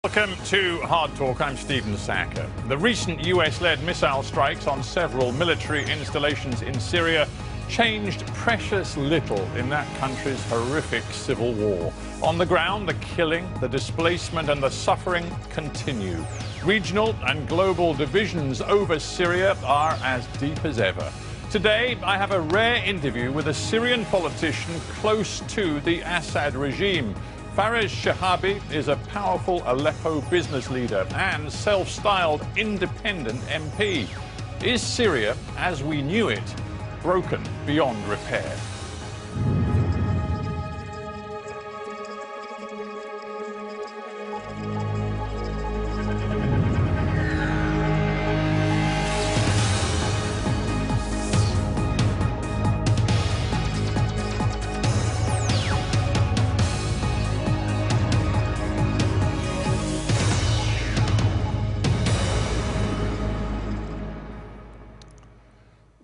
Welcome to Hard Talk. I'm Stephen Sackur. The recent US-led missile strikes on several military installations in Syria changed precious little in that country's horrific civil war. On the ground, the killing, the displacement and the suffering continue. Regional and global divisions over Syria are as deep as ever. Today, I have a rare interview with a Syrian politician close to the Assad regime. Fares Shehabi is a powerful Aleppo business leader and self-styled independent MP. Is Syria, as we knew it, broken beyond repair?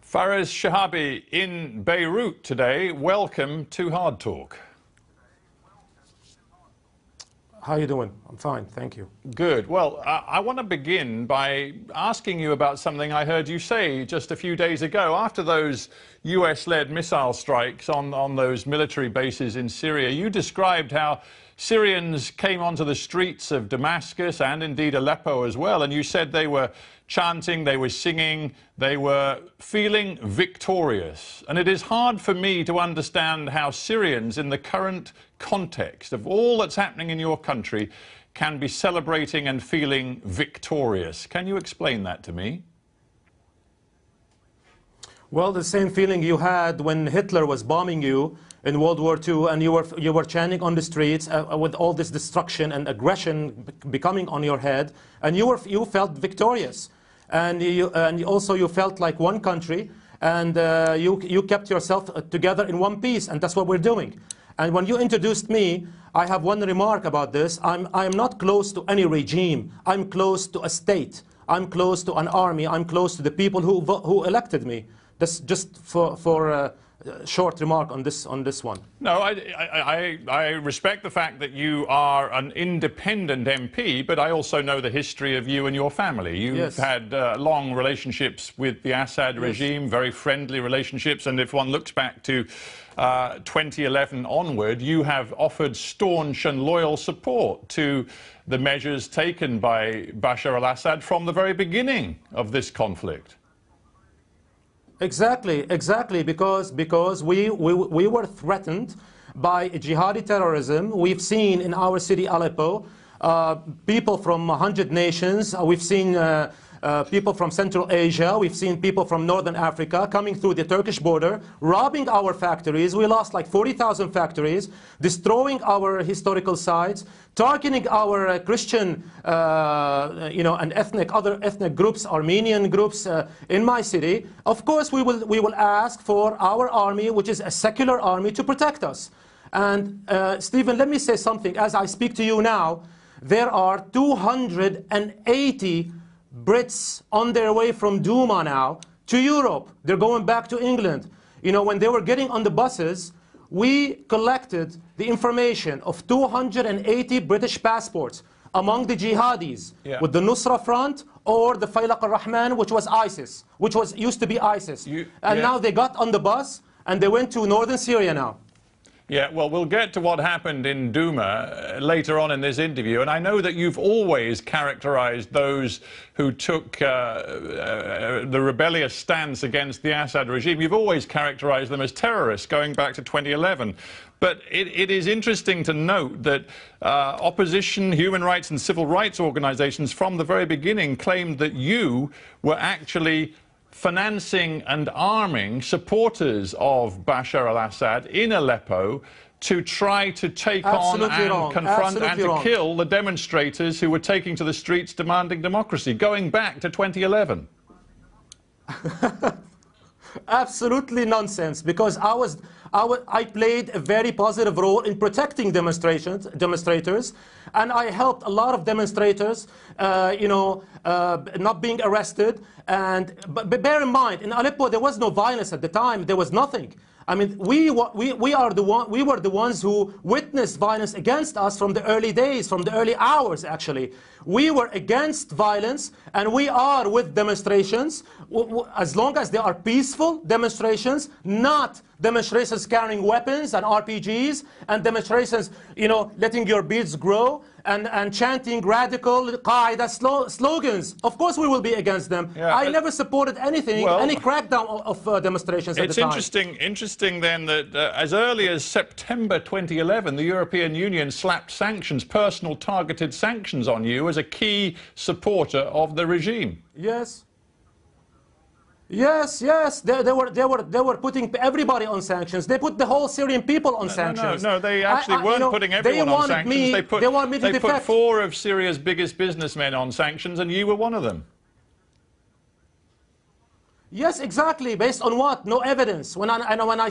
Fares Shehabi in Beirut today. Welcome to Hard Talk. How are you doing? I'm fine, thank you. Good. Well, I want to begin by asking you about something I heard you say just a few days ago. After those US-led missile strikes on those military bases in Syria, you described how Syrians came onto the streets of Damascus and indeed Aleppo as well, and you said they were chanting, they were singing, they were feeling victorious. And it is hard for me to understand how Syrians, in the current context of all that's happening in your country, can be celebrating and feeling victorious. Can you explain that to me? Well, the same feeling you had when Hitler was bombing you in World War II, and you were chanting on the streets with all this destruction and aggression becoming on your head, and you felt victorious, and also you felt like one country, and you kept yourself together in one piece, and that's what we're doing. And when you introduced me, I have one remark about this. I'm not close to any regime. I'm close to a state. I'm close to an army. I'm close to the people who elected me. That's just for a short remark on this one. No, I respect the fact that you are an independent MP, but I also know the history of you and your family. You've had long relationships with the Assad regime, very friendly relationships, and if one looks back to 2011 onward, you have offered staunch and loyal support to the measures taken by Bashar al-Assad from the very beginning of this conflict. Exactly, because we were threatened by jihadi terrorism. We've seen in our city Aleppo people from 100 nations. We've seen people from Central Asia. We've seen people from Northern Africa coming through the Turkish border, robbing our factories. We lost like 40,000 factories, destroying our historical sites, targeting our Christian, and other ethnic groups, Armenian groups in my city. Of course, we will ask for our army, which is a secular army, to protect us. And Stephen, let me say something. As I speak to you now, there are 280 Brits on their way from Douma now to Europe. They're going back to England. You know, when they were getting on the buses, we collected the information of 280 British passports among the jihadis with the Nusra Front or the Faylaq al-Rahman, which was ISIS, used to be ISIS. Now they got on the bus and they went to northern Syria now. Yeah, well, we'll get to what happened in Douma later on in this interview, and I know that you've always characterized those who took the rebellious stance against the Assad regime, you've always characterized them as terrorists going back to 2011. But it is interesting to note that opposition, human rights and civil rights organizations from the very beginning claimed that you were actually financing and arming supporters of Bashar al-Assad in Aleppo to try to take on and confront and to kill the demonstrators who were taking to the streets demanding democracy, going back to 2011. Absolutely nonsense, because I played a very positive role in protecting demonstrators, and I helped a lot of demonstrators, not being arrested. But bear in mind, in Aleppo there was no violence at the time. There was nothing. I mean, we were the ones who witnessed violence against us from the early days, from the early hours, actually. We were against violence, and we are with demonstrations, as long as they are peaceful demonstrations, not demonstrations carrying weapons and RPGs, and demonstrations, you know, letting your beards grow, and chanting radical Qaeda slogans. Of course we will be against them. Yeah, I never supported anything, well, any crackdown of demonstrations at the time. It's interesting then that as early as September 2011, the European Union slapped sanctions, personal targeted sanctions on you as a key supporter of the regime. Yes. Yes, yes, they were putting everybody on sanctions. They put the whole Syrian people on sanctions. No, they actually weren't putting everyone on sanctions. They put 4 of Syria's biggest businessmen on sanctions, and you were one of them. Yes, exactly. Based on what? No evidence. When I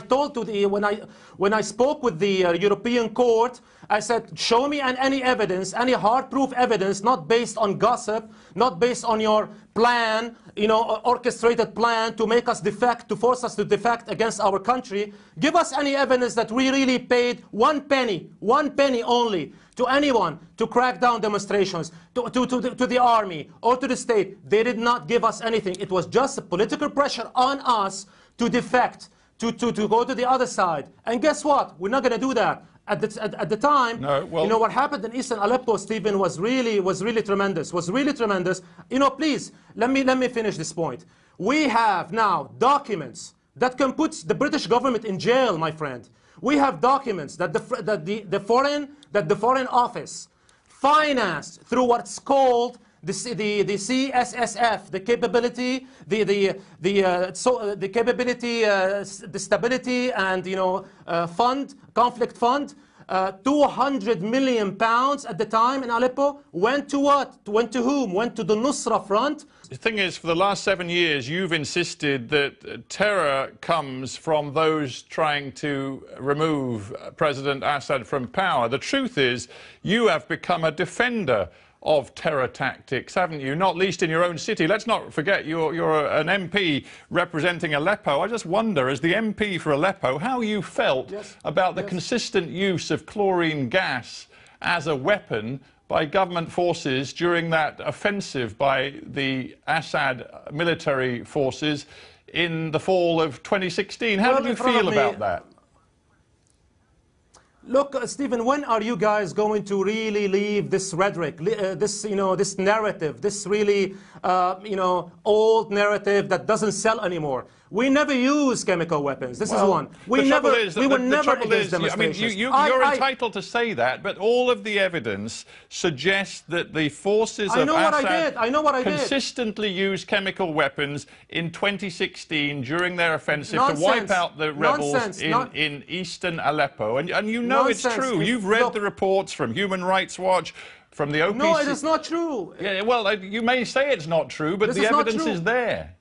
spoke with the European Court, I said, show me any evidence, any hard proof evidence, not based on gossip, not based on your plan, you know, orchestrated plan to make us defect, to force us to defect against our country. Give us any evidence that we really paid one penny only to anyone to crack down demonstrations, to the army or to the state. They did not give us anything. It was just a political pressure on us to defect, to go to the other side. And guess what? We're not going to do that. At the time, no, well, you know, what happened in Eastern Aleppo, Stephen, was really tremendous. You know, please, let me finish this point. We have now documents that can put the British government in jail, my friend. We have documents that the Foreign Office financed through what's called the CSSF, the capability, the stability and, you know, conflict fund. 200 million pounds at the time in Aleppo went to what? Went to whom? Went to the Nusra Front. The thing is, for the last 7 years, you've insisted that terror comes from those trying to remove President Assad from power. The truth is, you have become a defender of terror tactics, haven't you? Not least in your own city. Let's not forget you're an MP representing Aleppo. I just wonder, as the MP for Aleppo, how you felt about the consistent use of chlorine gas as a weapon by government forces during that offensive by the Assad military forces in the fall of 2016. How did you feel about that? Look, Stephen, when are you guys going to really leave this rhetoric, this narrative, this really, old narrative that doesn't sell anymore? We never use chemical weapons. This is one. We were never against demonstrations. You're entitled to say that, but all of the evidence suggests that the forces of Assad consistently used chemical weapons in 2016 during their offensive to wipe out the rebels in eastern Aleppo. And you know it's true. You've read the reports from Human Rights Watch, from the OPC. No, it is not true. Yeah, well, you may say it's not true, but the evidence is there.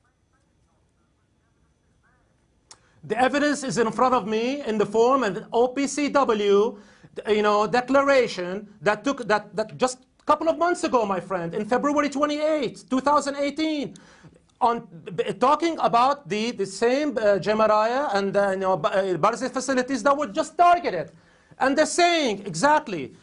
The evidence is in front of me in the form of an OPCW, declaration that just a couple of months ago, my friend, in February 28, 2018, on talking about the same Jemaria and Barzi facilities that were just targeted, and they're saying exactly.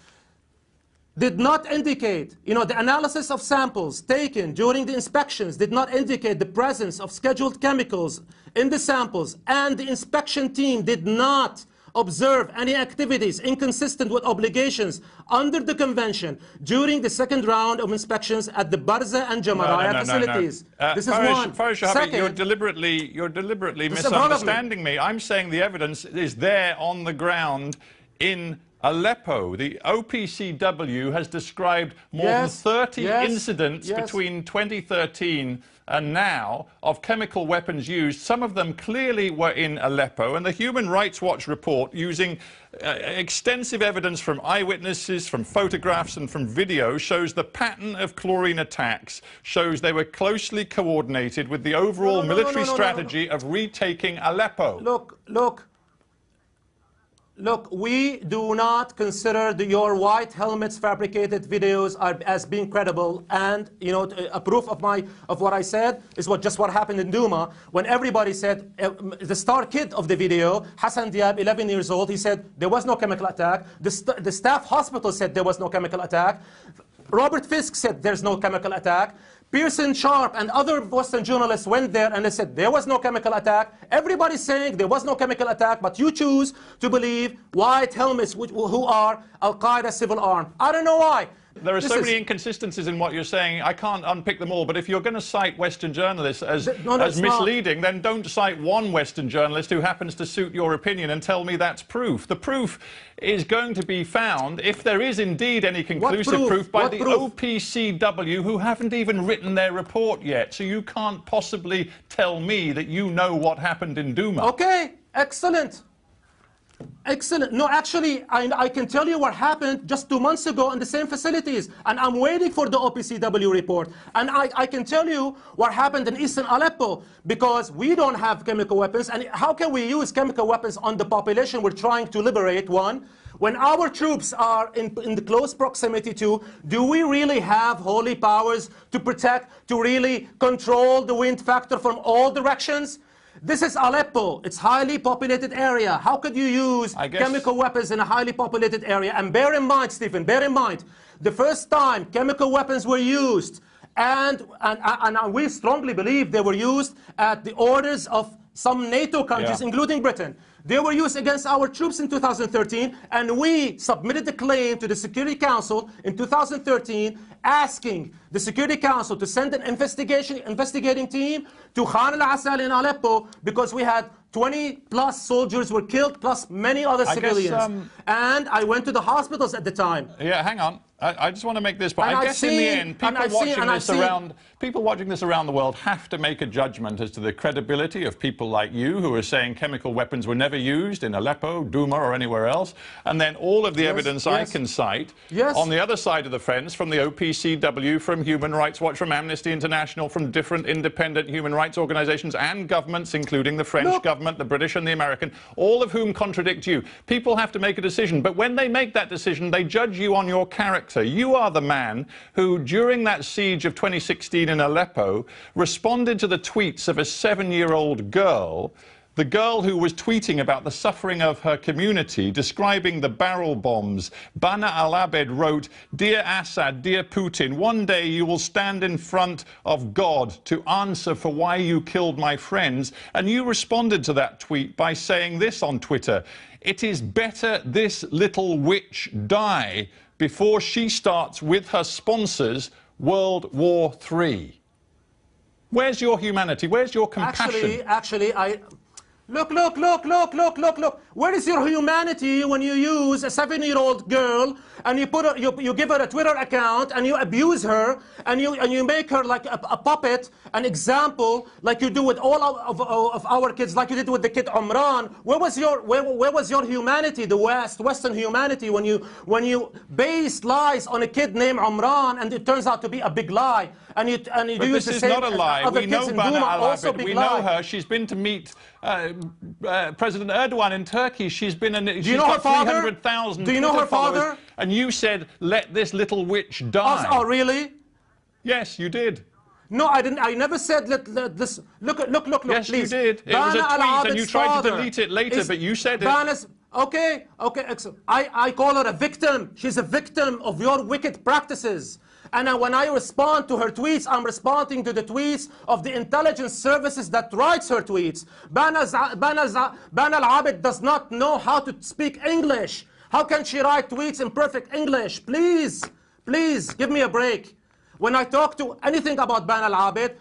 Did not indicate, the analysis of samples taken during the inspections did not indicate the presence of scheduled chemicals in the samples, and the inspection team did not observe any activities inconsistent with obligations under the convention during the second round of inspections at the Barza and Jemaria facilities. This is one. Fares Shehabi, you're deliberately misunderstanding me. I'm saying the evidence is there on the ground in Aleppo. The OPCW has described more than 30 incidents between 2013 and now of chemical weapons used. Some of them clearly were in Aleppo, and the Human Rights Watch report, using extensive evidence from eyewitnesses, from photographs and from video, shows the pattern of chlorine attacks, shows they were closely coordinated with the overall military strategy of retaking Aleppo. Look. Look, we do not consider your white helmets fabricated videos as being credible, and a proof of what I said is just what happened in Duma when everybody said the star kid of the video, Hassan Diab, 11 years old, he said there was no chemical attack. The staff hospital said there was no chemical attack. Robert Fisk said there's no chemical attack. Pearson Sharp and other Western journalists went there and they said there was no chemical attack. Everybody's saying there was no chemical attack, but you choose to believe white helmets who are Al-Qaeda civil arm. I don't know why. There are so many inconsistencies in what you're saying. I can't unpick them all. But if you're going to cite Western journalists as misleading, then don't cite one Western journalist who happens to suit your opinion and tell me that's proof. The proof is going to be found, if there is indeed any conclusive proof, by the OPCW, who haven't even written their report yet. So you can't possibly tell me that you know what happened in Duma. Okay, excellent. Excellent. No, actually, I can tell you what happened just 2 months ago in the same facilities. And I'm waiting for the OPCW report. And I can tell you what happened in eastern Aleppo, because we don't have chemical weapons. And how can we use chemical weapons on the population we're trying to liberate, one? When our troops are in the close proximity to, do we really have holy powers to protect, to really control the wind factor from all directions? This is Aleppo. It's a highly populated area. How could you use chemical weapons in a highly populated area? And bear in mind, Stephen, bear in mind, the first time chemical weapons were used, and we strongly believe they were used at the orders of some NATO countries, including Britain. They were used against our troops in 2013, and we submitted the claim to the Security Council in 2013, asking the Security Council to send an investigating team to Khan al-Asal in Aleppo, because we had 20+ soldiers were killed, plus many other civilians. And I went to the hospitals at the time. Yeah, hang on. I just want to make this point. I guess in the end, people watching this around the world have to make a judgment as to the credibility of people like you who are saying chemical weapons were never used in Aleppo, Duma, or anywhere else. And then all of the evidence I can cite on the other side of the fence, from the OPCW, from Human Rights Watch, from Amnesty International, from different independent human rights organizations and governments, including the French government, the British and the American, all of whom contradict you. People have to make a decision. But when they make that decision, they judge you on your character. You are the man who, during that siege of 2016 in Aleppo, responded to the tweets of a 7-year-old girl, the girl who was tweeting about the suffering of her community, describing the barrel bombs. Bana al-Abed wrote, "Dear Assad, dear Putin, one day you will stand in front of God to answer for why you killed my friends." And you responded to that tweet by saying this on Twitter: "It is better this little witch die before she starts with her sponsors World War III." Where's your humanity? Where's your compassion? Actually, Look. Where is your humanity when you use a 7-year-old girl and you give her a Twitter account and you abuse her and you make her like a puppet, an example, like you do with all of our kids, like you did with the kid Umran? Where was your humanity, the Western humanity, when you based lies on a kid named Umran and it turns out to be a big lie? And you do this the is same. Not a lie. We know Bana al-Abed. We know lie. her. She's been to meet President Erdogan in Turkey. She's been. Do you know her father? 300,000. Do you know her father? And you said, "Let this little witch die." Oh, really? Yes, you did. No, I didn't. I never said let this. Look. Yes, please. you did. It was a tweet, and you tried to delete it later, but you said it. Okay, excellent. I call her a victim. She's a victim of your wicked practices. And when I respond to her tweets, I'm responding to the tweets of the intelligence services that writes her tweets. Bana al-Abed does not know how to speak English. How can she write tweets in perfect English? Please, give me a break. When I talk to anything about Bana al-Abed,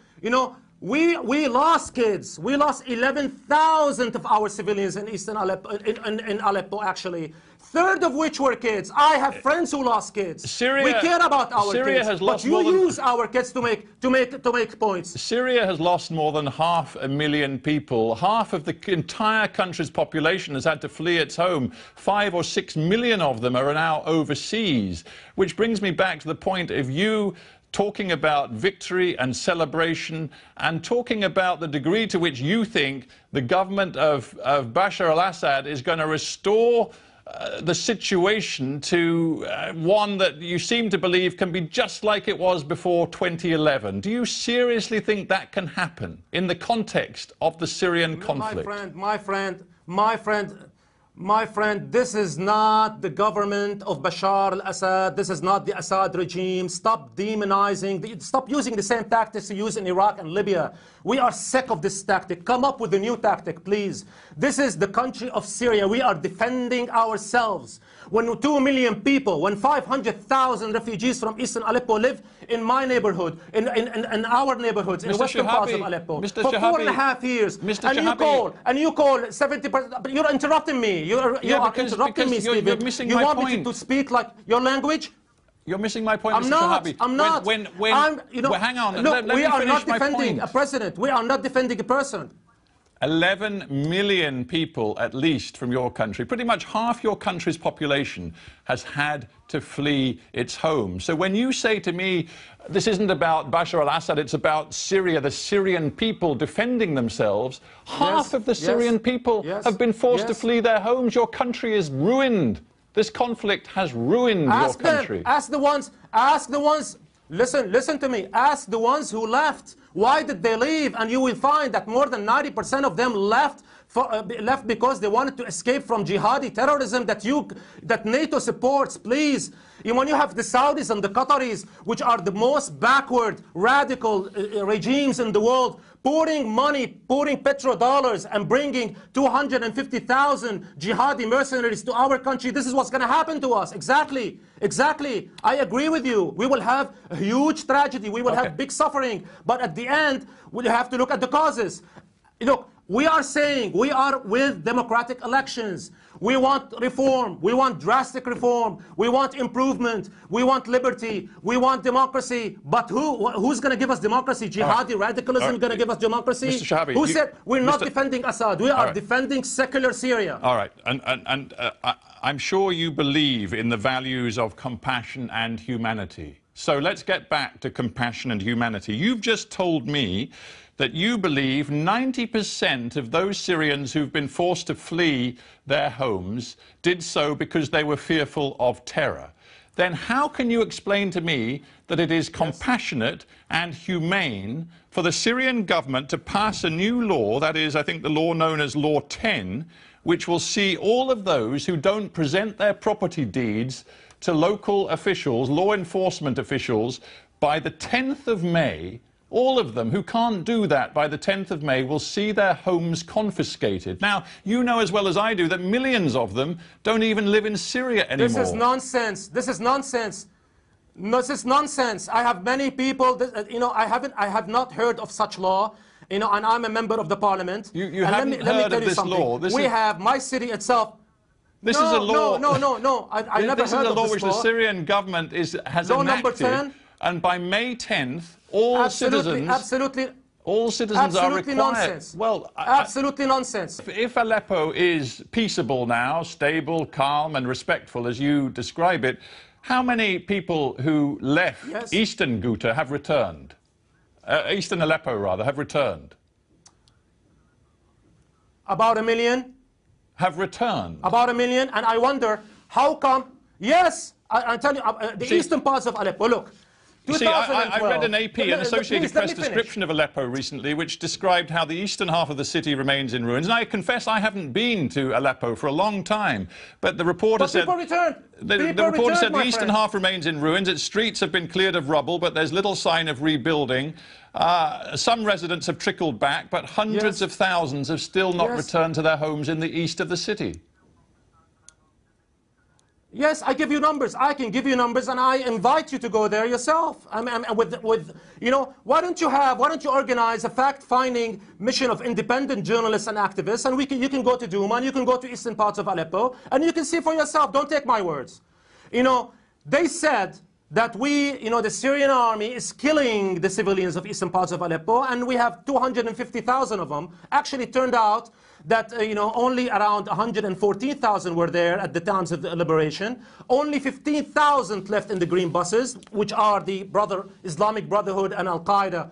we lost kids. We lost 11,000 of our civilians in eastern Aleppo, in Aleppo actually. third of which were kids. I have friends who lost kids. Syria, we care about our Syria kids, has lost but you use our kids to make points. Syria has lost more than 500,000 people. Half of the entire country's population has had to flee its home. 5 or 6 million of them are now overseas, which brings me back to the point of you talking about victory and celebration and talking about the degree to which you think the government of Bashar al-Assad is going to restore the situation to one that you seem to believe can be just like it was before 2011. Do you seriously think that can happen in the context of the Syrian conflict? My friend, this is not the government of Bashar al-Assad. This is not the Assad regime. Stop demonizing. Stop using the same tactics you use in Iraq and Libya. We are sick of this tactic. Come up with a new tactic, please. This is the country of Syria. We are defending ourselves. When 2 million people, when 500,000 refugees from eastern Aleppo live in my neighborhood, in our neighborhoods, in the western parts of Aleppo, Mr. for Shahabi, 4.5 years, Mr. and you call 70%, but you're interrupting me. You are interrupting me, Stephen. You're missing you my want point. me to speak like your language? You're missing my point, I'm Mr. not. Shahabi. I'm not. Well, hang on. Look, let we me are finish not my defending point. a president. We are not defending a person. 11 million people, at least, from your country, pretty much half your country's population, has had to flee its home. So when you say to me, this isn't about Bashar al-Assad, it's about Syria, the Syrian people defending themselves, half of the Syrian people have been forced to flee their homes. Your country is ruined. This conflict has ruined your country. Ask the ones, listen to me, ask the ones who left. Why did they leave? And you will find that more than 90% of them left because they wanted to escape from jihadi terrorism that NATO supports. Please, when you have the Saudis and the Qataris, which are the most backward, radical regimes in the world, pouring money, pouring petrodollars and bringing 250,000 jihadi mercenaries to our country, this is what's going to happen to us. Exactly. I agree with you. We will have a huge tragedy. We will have big suffering. But at the end, we have to look at the causes. Look, we are saying we are with democratic elections. We want reform. We want drastic reform. We want improvement. We want liberty. We want democracy. But who's going to give us democracy? Jihadi radicalism going to give us democracy? Mr. Shahabi, who said we're not defending Assad? We are defending secular Syria. All right. And I'm sure you believe in the values of compassion and humanity. So let's get back to compassion and humanity. You've just told me that you believe 90% of those Syrians who've been forced to flee their homes did so because they were fearful of terror. Then how can you explain to me that it is compassionate and humane for the Syrian government to pass a new law, that is, I think the law known as Law 10, which will see all of those who don't present their property deeds to local officials, law enforcement officials, by the 10th of May, all of them who can't do that by the 10th of May will see their homes confiscated. Now, you know as well as I do that millions of them don't even live in Syria anymore. This is nonsense. This is nonsense. This is nonsense. I have many people, I have not heard of such law, and I'm a member of the parliament. You haven't heard of this law? We have my city itself. This is a law. No. I never heard of this law. This is a law which the Syrian government has enacted. Number 10. And by May 10th, all citizens are required. Nonsense. Well, absolutely nonsense. If Aleppo is peaceable now, stable, calm, and respectful, as you describe it, how many people who left eastern Ghouta have returned? Eastern Aleppo, rather, have returned? About 1 million. Have returned? About 1 million, and I wonder how come. Yes, I tell you, the eastern parts of Aleppo. Look. You see, I read an AP, an Associated Press description of Aleppo recently, which described how the eastern half of the city remains in ruins. And I confess I haven't been to Aleppo for a long time. But the reporter said... people returned. The reporter said the eastern half remains in ruins. Its streets have been cleared of rubble, but there's little sign of rebuilding. Some residents have trickled back, but hundreds of thousands have still not returned to their homes in the east of the city. Yes, I give you numbers. I can give you numbers, and I invite you to go there yourself. You know, why don't you organize a fact-finding mission of independent journalists and activists, and you can go to Douma, and you can go to eastern parts of Aleppo, and you can see for yourself. Don't take my words. You know, they said that the Syrian army is killing the civilians of eastern parts of Aleppo, and we have 250,000 of them. Actually, turned out that only around 114,000 were there at the times of the liberation. Only 15,000 left in the green buses, which are the Islamic Brotherhood and Al-Qaeda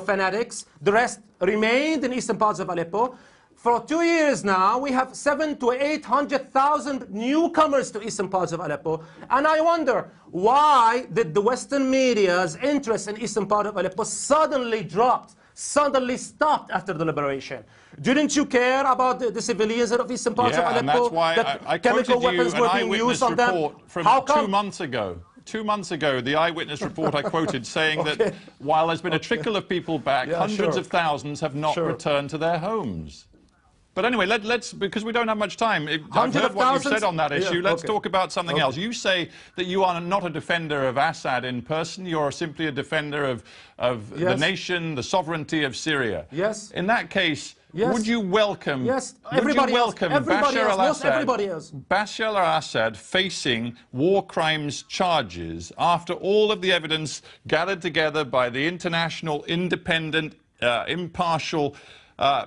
fanatics. The rest remained in eastern parts of Aleppo. For 2 years now, we have 700,000 to 800,000 newcomers to eastern parts of Aleppo. And I wonder, why did the Western media's interest in eastern part of Aleppo suddenly dropped, suddenly stopped after the liberation? Didn't you care about the civilians of eastern parts of Aleppo? And that's why I chemical quoted weapons you were an being eyewitness used on them. report from How come? 2 months ago. 2 months ago, the eyewitness report I quoted saying that while there's been a trickle of people back, hundreds of thousands have not returned to their homes. But anyway, let's because we don't have much time. I've heard what you've said on that issue. Let's talk about something else. You say that you are not a defender of Assad in person. You're simply a defender of the nation, the sovereignty of Syria. Yes. In that case, would you welcome? Yes. Everybody welcome Bashar al-Assad? Everybody else. Bashar al-Assad facing war crimes charges after all of the evidence gathered together by the international, independent, impartial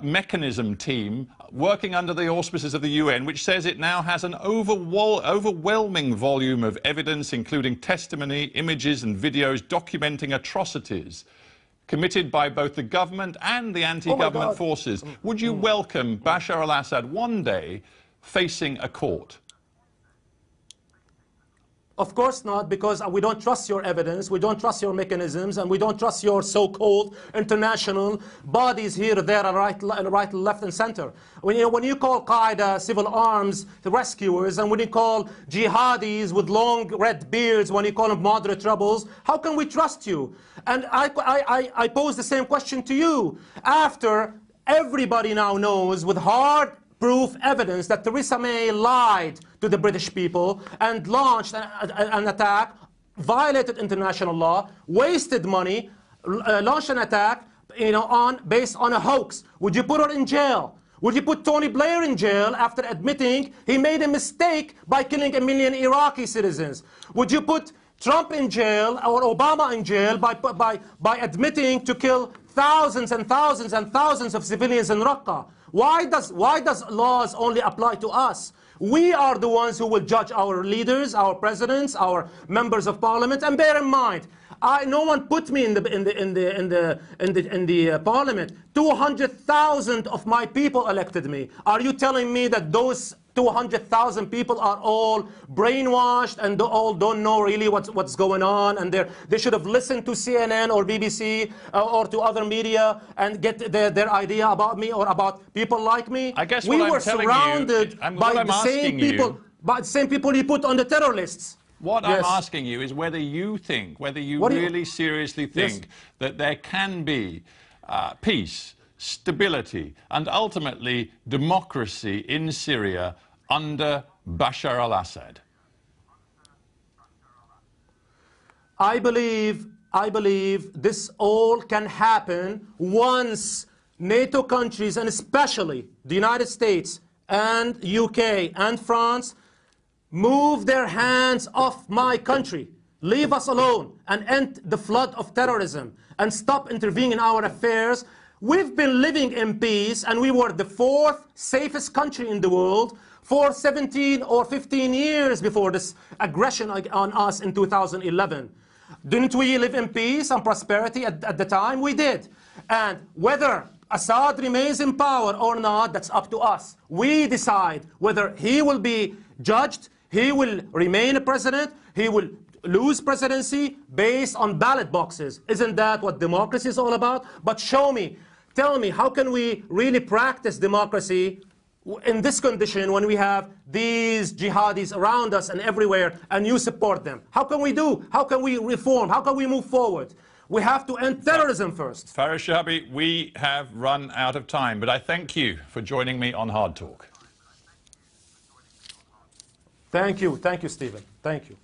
mechanism team working under the auspices of the UN, which says it now has an overwhelming volume of evidence, including testimony, images and videos documenting atrocities committed by both the government and the anti-government forces. Would you welcome Bashar al-Assad one day facing a court? Of course not, because we don't trust your evidence, we don't trust your mechanisms, and we don't trust your so-called international bodies here, there, and right, left, and center. When you call Qaeda civil arms the rescuers, and when you call jihadis with long red beards, when you call them moderate rebels, how can we trust you? And I pose the same question to you. After everybody now knows with hard proof evidence that Theresa May lied to the British people and launched an attack, violated international law, wasted money, launched an attack based on a hoax. Would you put her in jail? Would you put Tony Blair in jail after admitting he made a mistake by killing 1 million Iraqi citizens? Would you put Trump in jail or Obama in jail by admitting to kill thousands and thousands and thousands of civilians in Raqqa? Why does laws only apply to us? We are the ones who will judge our leaders, our presidents, our members of parliament. And bear in mind, no one put me in the parliament. 200,000 of my people elected me. Are you telling me that those 200,000 people are all brainwashed and all don't know really what's going on, and they should have listened to CNN or BBC or to other media and get their idea about me or about people like me? I guess we were surrounded by the same people you put on the terror lists. What I'm asking you is whether you really seriously think that there can be peace, stability, and ultimately democracy in Syria under Bashar al-Assad. I believe this all can happen once NATO countries, and especially the United States and UK and France, move their hands off my country, leave us alone, and end the flood of terrorism, and stop intervening in our affairs. We've been living in peace, and we were the 4th safest country in the world for 17 or 15 years before this aggression on us in 2011. Didn't we live in peace and prosperity at the time? We did. And whether Assad remains in power or not, that's up to us. We decide whether he will be judged, he will remain a president, he will lose presidency based on ballot boxes. Isn't that what democracy is all about? But show me, tell me, how can we really practice democracy in this condition when we have these jihadis around us and everywhere, and you support them? How can we do? How can we reform? How can we move forward? We have to end terrorism first. Fares Shehabi, we have run out of time, but I thank you for joining me on Hard Talk. Thank you, Stephen. Thank you.